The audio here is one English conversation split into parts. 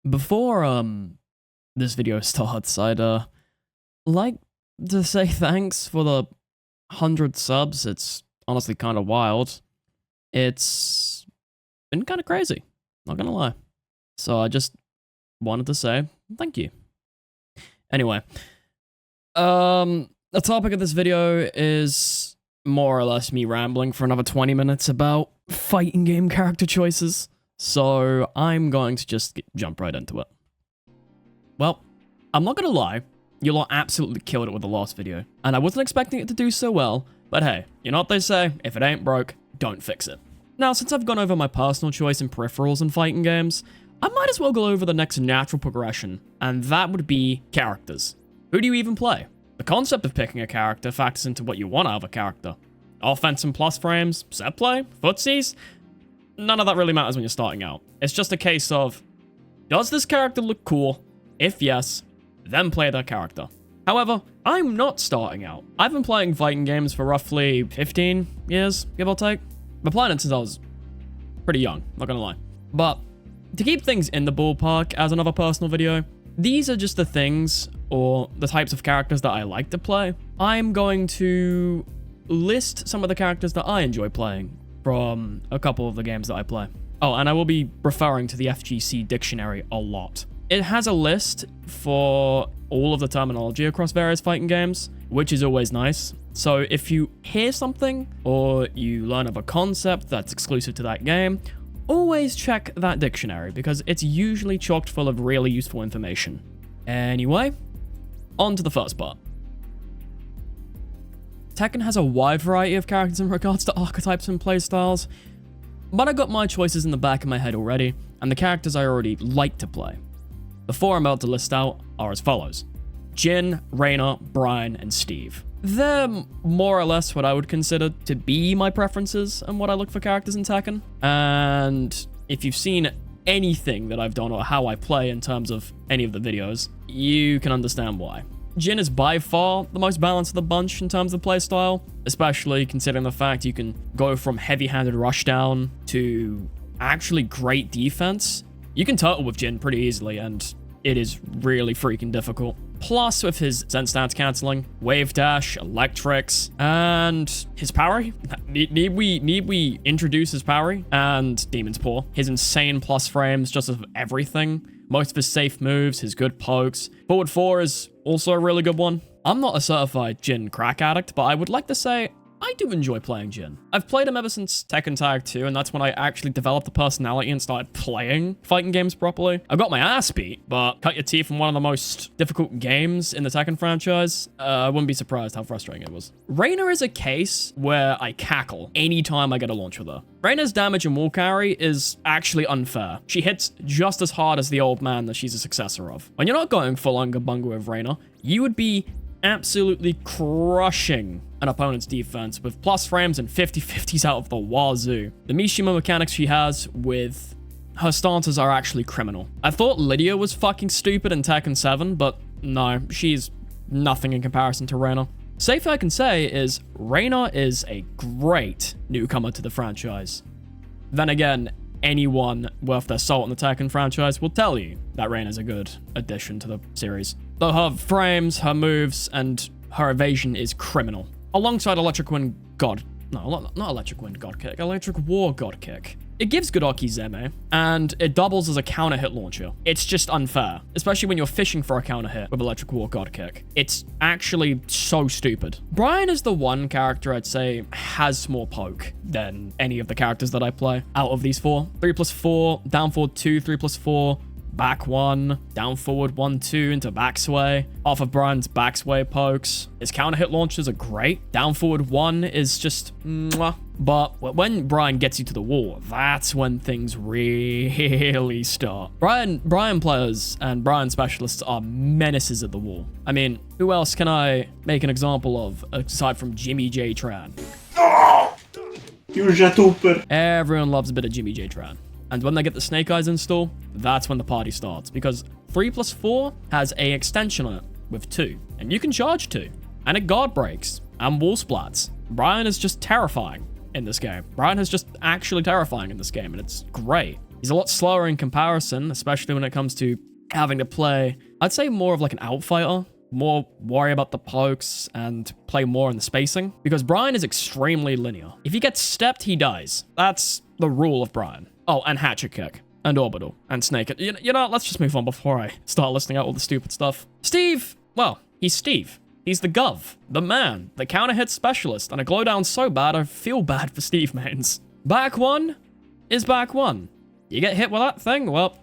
Before this video starts, I'd like to say thanks for the 100 subs. It's honestly kind of wild. It's been kind of crazy, not gonna lie. So I just wanted to say thank you. Anyway, the topic of this video is more or less me rambling for another 20 minutes about fighting game character choices. So I'm going to just jump right into it. Well, I'm not gonna lie, you lot absolutely killed it with the last video, and I wasn't expecting it to do so well, but hey, you know what they say, if it ain't broke, don't fix it. Now, since I've gone over my personal choice in peripherals and fighting games, I might as well go over the next natural progression, and that would be characters. Who do you even play? The concept of picking a character factors into what you want out of a character. Offense and plus frames, set play, footsies, none of that really matters when you're starting out. It's just a case of, does this character look cool? If yes, then play that character. However, I'm not starting out. I've been playing fighting games for roughly 15 years, give or take. I've been playing it since I was pretty young, not gonna lie. But to keep things in the ballpark as another personal video, these are just the things or the types of characters that I like to play. I'm going to list some of the characters that I enjoy playing from a couple of the games that I play. Oh, and I will be referring to the FGC dictionary a lot. It has a list for all of the terminology across various fighting games, which is always nice. So if you hear something or you learn of a concept that's exclusive to that game, always check that dictionary because it's usually chocked full of really useful information. Anyway, on to the first part. Tekken has a wide variety of characters in regards to archetypes and playstyles, but I got my choices in the back of my head already, and the characters I already like to play. The four I'm about to list out are as follows: Jin, Reina, Brian, and Steve. They're more or less what I would consider to be my preferences and what I look for characters in Tekken. And if you've seen anything that I've done or how I play in terms of any of the videos, you can understand why. Jin is by far the most balanced of the bunch in terms of playstyle, especially considering the fact you can go from heavy-handed rushdown to actually great defense. You can turtle with Jin pretty easily, and it is really freaking difficult. Plus, with his Zen stance canceling, wave dash, electrics, and his parry. Need we introduce his parry? And Demon's Paw. His insane plus frames, just of everything. Most of his safe moves, his good pokes. Forward 4 is also a really good one. I'm not a certified Jin crack addict, but I would like to say I do enjoy playing Jin. I've played him ever since Tekken Tag 2, and that's when I actually developed a personality and started playing fighting games properly. I got my ass beat, but cut your teeth in one of the most difficult games in the Tekken franchise. I wouldn't be surprised how frustrating it was. Reina is a case where I cackle anytime I get a launch with her. Reina's damage and wall carry is actually unfair. She hits just as hard as the old man that she's a successor of. When you're not going full Bunga with Reina, you would be absolutely crushing an opponent's defense with plus frames and 50-50s out of the wazoo. The Mishima mechanics she has with her stances are actually criminal. I thought Lydia was fucking stupid in Tekken 7, but no, she's nothing in comparison to Reina. Safe I can say is Reina is a great newcomer to the franchise. Then again, anyone worth their salt in the Tekken franchise will tell you that Reina's a good addition to the series. Though her frames, her moves, and her evasion is criminal. Alongside Electric War God Kick, Electric War God Kick. It gives Godoki Zeme, and it doubles as a counter hit launcher. It's just unfair, especially when you're fishing for a counter hit with Electric War God Kick. It's actually so stupid. Brian is the one character I'd say has more poke than any of the characters that I play out of these four. 3+4, down forward 2, 3+4, back 1, down forward 1, 2 into back sway. Off of Brian's back sway pokes. His counter hit launchers are great. Down forward 1 is just mwah. But when Brian gets you to the wall, that's when things really start. Brian players and Brian specialists are menaces at the wall. I mean, who else can I make an example of aside from Jimmy J Tran? Everyone loves a bit of Jimmy J Tran. And when they get the Snake Eyes install, that's when the party starts. Because 3+4 has a extension on it with 2. And you can charge 2. And it guard breaks. And wall splats. Brian is just terrifying in this game. Brian is just actually terrifying in this game. And it's great. He's a lot slower in comparison, especially when it comes to having to play, I'd say more of like an outfighter, more worry about the pokes and play more in the spacing, because Brian is extremely linear. If he gets stepped, he dies. That's the rule of Brian. Oh, and Hatchet Kick, and Orbital, and Snake. You know, let's just move on before I start listing out all the stupid stuff. Steve, well, he's Steve. He's the Gov, the man, the counter hit specialist, and a glow down so bad I feel bad for Steve mains. Back one is back one. You get hit with that thing, well,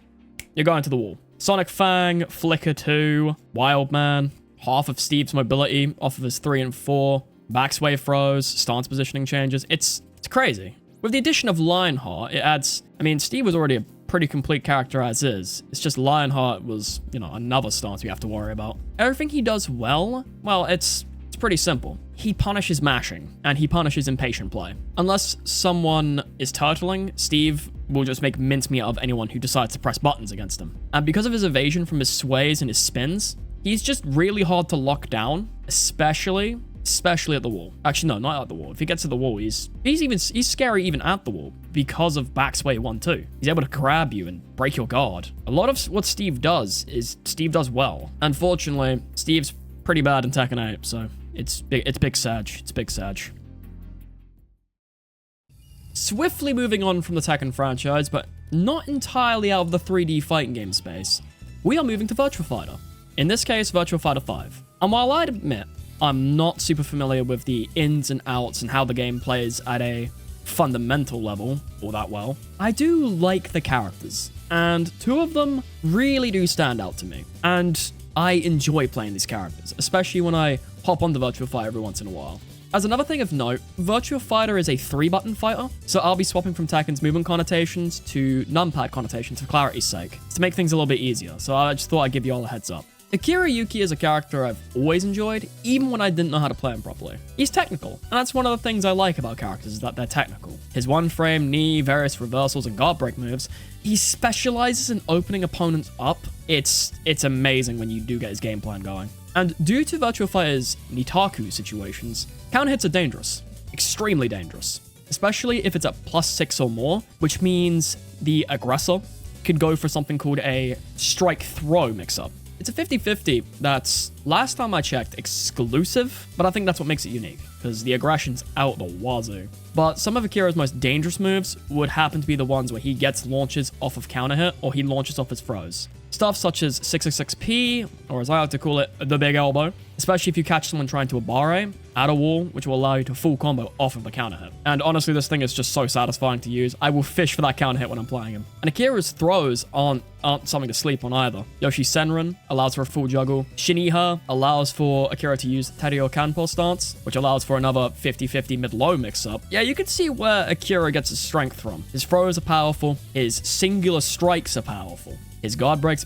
you're going to the wall. Sonic Fang, Flicker 2, Wild Man, half of Steve's mobility off of his 3 and 4, backsway throws, stance positioning changes. It's crazy. With the addition of Lionheart, it adds, I mean, Steve was already a pretty complete character as is. It's just Lionheart was, you know, another stance we have to worry about. Everything he does well, it's pretty simple. He punishes mashing, and he punishes impatient play. Unless someone is turtling, Steve will just make mincemeat of anyone who decides to press buttons against him. And because of his evasion from his sways and his spins, he's just really hard to lock down, especially at the wall. Actually, no, not at the wall. If he gets to the wall, he's scary even at the wall because of backsway 1-2. He's able to grab you and break your guard. A lot of what Steve does well. Unfortunately, Steve's pretty bad in Tekken 8, so it's big Sag. It's big Sag. Swiftly moving on from the Tekken franchise, but not entirely out of the 3D fighting game space, we are moving to Virtua Fighter. In this case, Virtua Fighter 5. And while I'd admit I'm not super familiar with the ins and outs and how the game plays at a fundamental level all that well, I do like the characters, and 2 of them really do stand out to me. And I enjoy playing these characters, especially when I hop on the Virtua Fighter every once in a while. As another thing of note, Virtua Fighter is a 3-button fighter, so I'll be swapping from Tekken's movement connotations to numpad connotations for clarity's sake, to make things a little bit easier, so I just thought I'd give you all a heads up. Akira Yuki is a character I've always enjoyed, even when I didn't know how to play him properly. He's technical, and that's one of the things I like about characters, is that they're technical. His one-frame, knee, various reversals, and guard break moves, he specializes in opening opponents up. It's amazing when you do get his game plan going. And due to Virtua Fighter's Nitaku situations, counter hits are dangerous. Extremely dangerous. Especially if it's at +6 or more, which means the aggressor could go for something called a strike-throw mix-up. It's a 50-50 that's, last time I checked, exclusive, but I think that's what makes it unique, because the aggression's out the wazoo. But some of Akira's most dangerous moves would happen to be the ones where he gets launches off of counter hit, or he launches off his throws. Stuff such as 666P, or as I like to call it, the big elbow, especially if you catch someone trying to abare at a wall, which will allow you to full combo off of the counter hit. And honestly, this thing is just so satisfying to use. I will fish for that counter hit when I'm playing him. And Akira's throws aren't something to sleep on either. Yoshi Senran allows for a full juggle. Shiniha allows for Akira to use Terio Kanpo stance, which allows for another 50-50 mid-low mix-up. Yeah, you can see where Akira gets his strength from. His throws are powerful. His singular strikes are powerful. His guard breaks,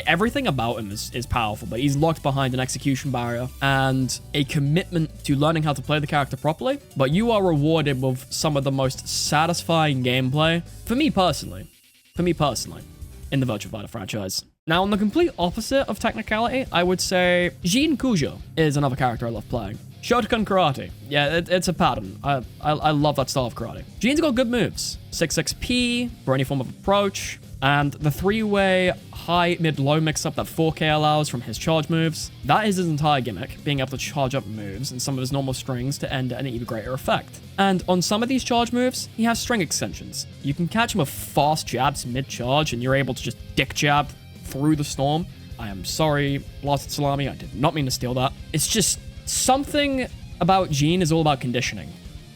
everything about him is powerful, but he's locked behind an execution barrier and a commitment to learning how to play the character properly. But you are rewarded with some of the most satisfying gameplay, for me personally, in the Virtua Fighter franchise. Now, on the complete opposite of technicality, I would say Jin Kujo is another character I love playing. Shotokan Karate. Yeah, it's a pattern. I love that style of karate. Jin's got good moves. 6-6P for any form of approach. And the 3-way high, mid, low mix-up that 4K allows from his charge moves, that is his entire gimmick, being able to charge up moves and some of his normal strings to end at an even greater effect. And on some of these charge moves, he has string extensions. You can catch him with fast jabs mid-charge, and you're able to just dick jab through the storm. I am sorry, Blasted Salami, I did not mean to steal that. It's just something about Jin is all about conditioning.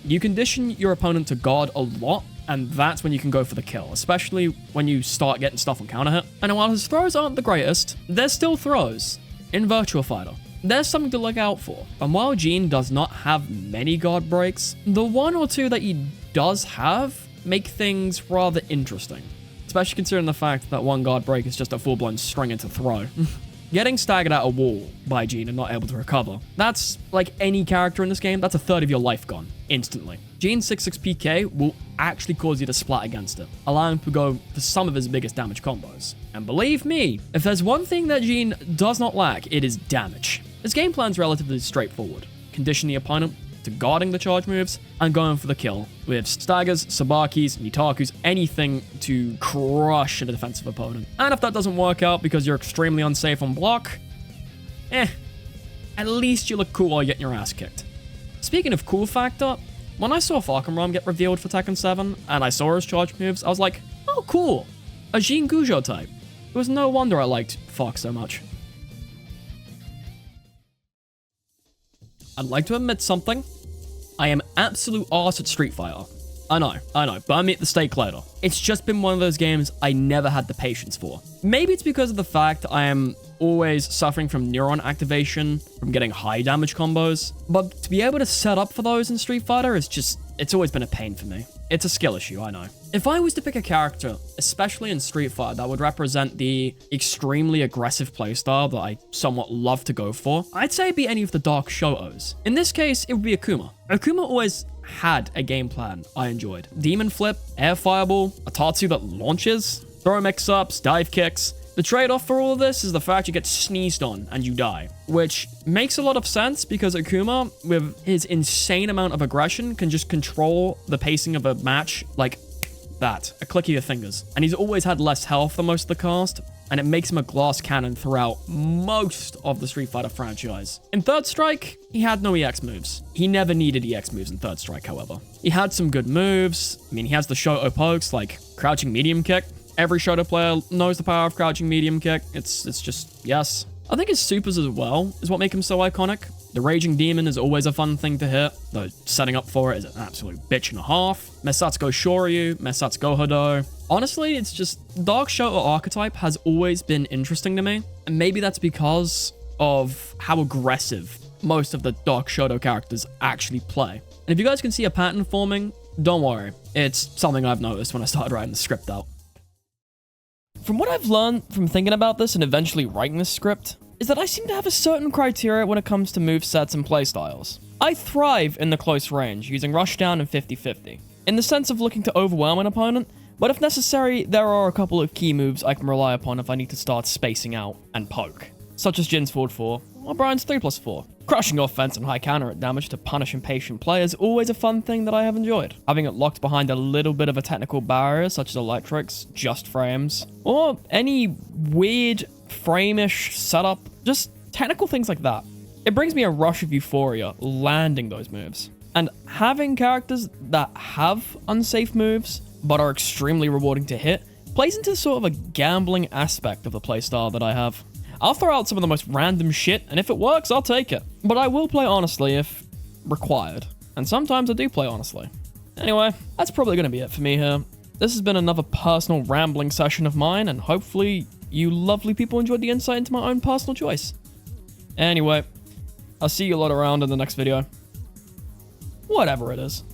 You condition your opponent to guard a lot, and that's when you can go for the kill, especially when you start getting stuff on counter hit. And while his throws aren't the greatest, there's still throws in Virtua Fighter. There's something to look out for. And while Jin does not have many guard breaks, the 1 or 2 that he does have make things rather interesting, especially considering the fact that 1 guard break is just a full-blown string into throw. Getting staggered at a wall by Jin and not able to recover, that's, like any character in this game, that's a third of your life gone, instantly. Jin's 6-6 PK will actually cause you to splat against it, allowing him to go for some of his biggest damage combos. And believe me, if there's one thing that Jin does not lack, it is damage. His game plan's relatively straightforward. Condition the opponent to to guarding the charge moves and going for the kill with staggers, sabakis, nitakus, anything to crush a defensive opponent. And if that doesn't work out because you're extremely unsafe on block, at least you look cool while getting your ass kicked. Speaking of cool factor, when I saw Falcon get revealed for Tekken 7 and I saw his charge moves, I was like, oh cool, a Jin Gujo type. It was no wonder I liked Fox so much. I'd like to admit something. I am absolute arse at Street Fighter. I know, burn me at the stake later. It's just been one of those games I never had the patience for. Maybe it's because of the fact I am always suffering from neuron activation, from getting high damage combos, but to be able to set up for those in Street Fighter is just, it's always been a pain for me. It's a skill issue, I know. If I was to pick a character, especially in Street Fighter, that would represent the extremely aggressive playstyle that I somewhat love to go for, I'd say it'd be any of the Dark Shotos. In this case, it would be Akuma. Akuma always had a game plan I enjoyed. Demon Flip, Air Fireball, a Tatsu that launches, throw mix-ups, dive kicks. The trade-off for all of this is the fact you get sneezed on and you die, which makes a lot of sense because Akuma, with his insane amount of aggression, can just control the pacing of a match like that, a click of your fingers. And he's always had less health than most of the cast, and it makes him a glass cannon throughout most of the Street Fighter franchise. In Third Strike, he had no EX moves. He never needed EX moves in Third Strike, however. He had some good moves. I mean, he has the Shoto pokes, like crouching medium kick. Every Shoto player knows the power of crouching medium kick. It's just, yes. I think his supers as well is what make him so iconic. The Raging Demon is always a fun thing to hit, though setting up for it is an absolute bitch and a half. Mesatsuko Shoryu, Mesatsuko Hodo. Honestly, it's just, Dark Shoto archetype has always been interesting to me, and maybe that's because of how aggressive most of the Dark Shoto characters actually play. And if you guys can see a pattern forming, don't worry. It's something I've noticed when I started writing the script out. From what I've learned from thinking about this and eventually writing this script, is that I seem to have a certain criteria when it comes to movesets and playstyles. I thrive in the close range, using rushdown and 50-50, in the sense of looking to overwhelm an opponent, but if necessary, there are a couple of key moves I can rely upon if I need to start spacing out and poke, such as Jin's forward 4, or Brian's 3+4. Crushing offense and high counter damage to punish impatient players is always a fun thing that I have enjoyed. Having it locked behind a little bit of a technical barrier, such as electrics, just frames, or any weird frame-ish setup, just technical things like that. It brings me a rush of euphoria landing those moves. And having characters that have unsafe moves, but are extremely rewarding to hit, plays into sort of a gambling aspect of the playstyle that I have. I'll throw out some of the most random shit, and if it works, I'll take it. But I will play honestly if required. And sometimes I do play honestly. Anyway, that's probably going to be it for me here. This has been another personal rambling session of mine, and hopefully you lovely people enjoyed the insight into my own personal choice. Anyway, I'll see you a lot around in the next video. Whatever it is.